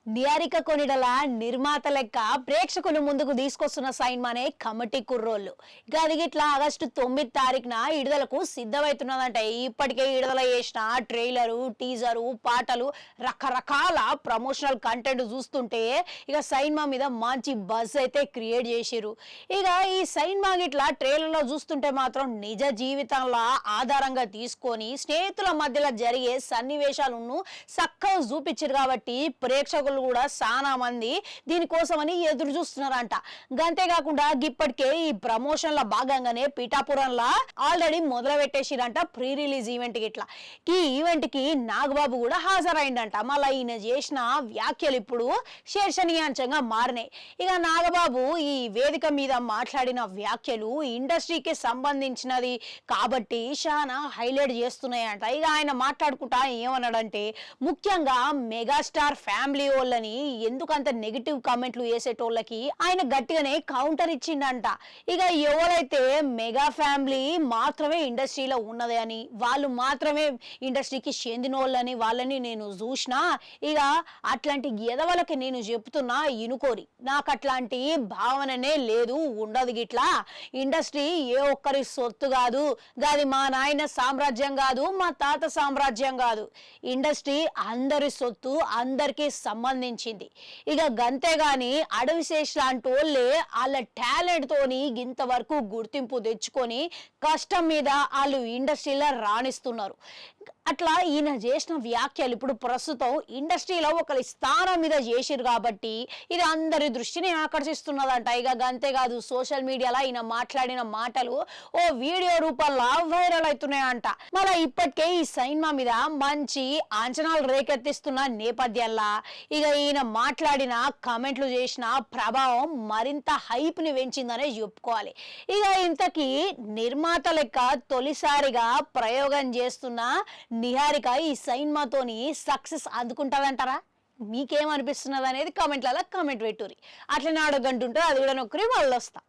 నిహారిక కొనిడల నిర్మాత లెక్క ప్రేక్షకుల ముందుకు తీసుకొస్తున్న సైన్మానే కమిటీ కుర్రోళ్ళు. ఇక అది ఇట్లా ఆగస్టు 9 తారీఖున విడుదలకు సిద్ధమవుతున్నదంట. ఇప్పటికే విడుదల చేసిన ట్రైలరు, టీజరు, పాటలు, రకరకాల ప్రమోషనల్ కంటెంట్ చూస్తుంటే ఇక సైన్మా మీద మంచి బజ్ అయితే క్రియేట్ చేసిరు. ఇక ఈ సైన్మా ఇట్లా ట్రైలర్లో చూస్తుంటే మాత్రం నిజ జీవితంలో ఆధారంగా తీసుకొని స్నేహితుల మధ్యలో జరిగే సన్నివేశాలను చక్కగా చూపించారు కాబట్టి ప్రేక్షకులు కూడా చాలా మంది దీనికోసమని ఎదురు చూస్తున్నారంట. అంతేకాకుండా ఇప్పటికే ఈ ప్రమోషన్ లో భాగంగానే పిఠాపురంలో ఆల్రెడీ మొదలు పెట్టేసిరంట ప్రీ రిలీజ్ ఈవెంట్ కి. ఇట్లా ఈ ఈవెంట్ కి నాగబాబు కూడా హాజరైందంట. మళ్ళీ ఈయన చేసిన వ్యాఖ్యలు ఇప్పుడు చర్చనీయాంశంగా మారినాయి. ఇక నాగబాబు ఈ వేదిక మీద మాట్లాడిన వ్యాఖ్యలు ఇండస్ట్రీకి సంబంధించినది కాబట్టి చాలా హైలైట్ చేస్తున్నాయంట. ఇక ఆయన మాట్లాడుకుంటా ఏమన్నాడంటే, ముఖ్యంగా మెగాస్టార్ ఫ్యామిలీ వాళ్ళని ఎందుకంత నెగిటివ్ కామెంట్లు వేసేటోళ్ళకి ఆయన గట్టిగానే కౌంటర్ ఇచ్చిండంట. ఇక ఎవరైతే మెగా ఫ్యామిలీ మాత్రమే ఇండస్ట్రీలో ఉన్నది అని, వాళ్ళు మాత్రమే ఇండస్ట్రీకి చెందిన వాళ్ళని వాళ్ళని నేను చూసినా, ఇక అట్లాంటి ఎదవలకి నేను చెప్తున్నా ఇనుకోరి, నాకు అట్లాంటి భావననే లేదు, ఉండదు. గిట్లా ఇండస్ట్రీ ఏ ఒక్కరి సొత్తు కాదు, గది మా నాయన సామ్రాజ్యం కాదు, మా తాత సామ్రాజ్యం కాదు. ఇండస్ట్రీ అందరి సొత్తు, అందరికీ సంబంధించింది. ఇక గంతేగాని అడవిశేష్ లాంటి వాళ్ళే వాళ్ళ టాలెంట్ తోని ఇంతవరకు గుర్తింపు తెచ్చుకొని కష్టం మీద వాళ్ళు ఇండస్ట్రీలో రాణిస్తున్నారు. అట్లా ఈయన చేసిన వ్యాఖ్యలు ఇప్పుడు ప్రస్తుతం ఇండస్ట్రీలో ఒకరి స్థానం మీద చేసిరు కాబట్టి ఇది అందరి దృష్టిని ఆకర్షిస్తున్నదంట. ఇక అంతేకాదు సోషల్ మీడియాలో ఈయన మాట్లాడిన మాటలు ఓ వీడియో రూపంలో వైరల్ అవుతున్నాయంట. మళ్ళీ ఇప్పటికే ఈ సైన్మా మీద మంచి అంచనాలు రేకెత్తిస్తున్న నేపథ్యంలో ఇక ఈయన మాట్లాడిన కామెంట్లు చేసిన ప్రభావం మరింత హైప్ ని పెంచిందనే చెప్పుకోవాలి. ఇక ఇంతకీ నిర్మాత లెక్క తొలిసారిగా ప్రయోగం చేస్తున్న నిహారిక ఈ సైన్మాతోని సక్సెస్ అందుకుంటారంటారా? మీకేమనిపిస్తున్నది అనేది కామెంట్లలో కామెంట్ పెట్టుర్రి. అట్లనే అడగంటుంటే అది కూడా నొక్కరి వాళ్ళు వస్తా.